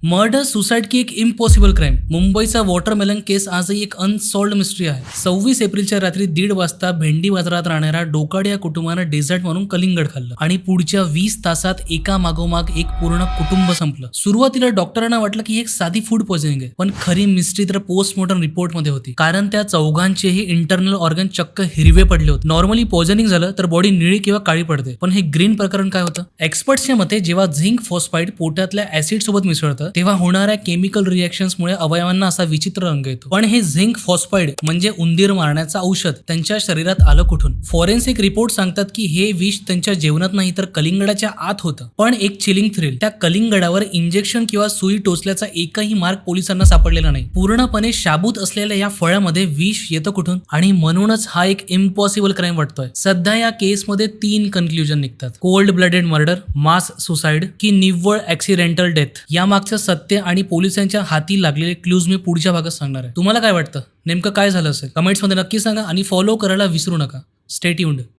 Murder suicide की एक impossible crime. मुंबईचा वॉटरमेलन केस आजही एक अनसॉल्ड मिस्ट्री आहे. 26 एप्रिलच्या रात्री 1:30 वाजता भेंडी बाजारात राहणाऱ्या डोकाडे या कुटुंबानं डेझर्ट म्हणून कलिंगड खाल्लं आणि पुढच्या 20 तासात एका मागोमाग एक पूर्ण कुटुंब संपलं. सुरुवातीला डॉक्टरांना वाटलं की एक साधी फूड पॉइझनिंग आहे, पण खरी मिस्ट्री तर पोस्टमॉर्टम रिपोर्ट मध्ये होती. कारण त्या चौघांचेही इंटरनल ऑर्गन चक्क हिरवे पडले होते. नॉर्मली पॉइझनिंग झालं तर बॉडी निळी किंवा काळी पडते, पण हे ग्रीन प्रकरण काय होतं? एक्सपर्ट्सच्या मते जेव्हा झिंक फॉस्फाईड पोटातल्या ऍसिड सोबत मिसळतं तेव्हा होणाऱ्या केमिकल रिएक्शन्समुळे अवयवांना असा विचित्र रंग येतो. पण हे झिंक फॉस्फाईड म्हणजे उंदीर मारण्याचं औषध त्यांच्या शरीरात आलं कुठून? फॉरेन्सिक रिपोर्ट सांगतात की हे विष त्यांच्या जेवणात नाही तर कलिंगडाच्या आत होतं. पण एक चिलिंग थ्रिल, त्या कलिंगडावर इंजेक्शन किंवा सुई टोचल्याचा एकही मार्ग पोलिसांना सापडलेला नाही. पूर्णपणे शाबूत असलेल्या या फळामध्ये विष येतं कुठून? आणि म्हणूनच हा एक इम्पॉसिबल क्राईम वाटतोय. सध्या या केसमध्ये 3 कन्क्लुजन निघतात: कोल्ड ब्लडेड मर्डर, मास सुसाईड की निव्वळ ऍक्सिडेंटल डेथ. यामागचं सत्य आणि पोलिसांच्या हाती लागलेले क्लूज मी पुढच्या भागात सांगणार आहे. तुम्हाला काय वाटतं, नेमकं काय झालं असेल? कमेंट्समध्ये नक्की सांगा आणि फॉलो करायला विसरू नका. Stay tuned.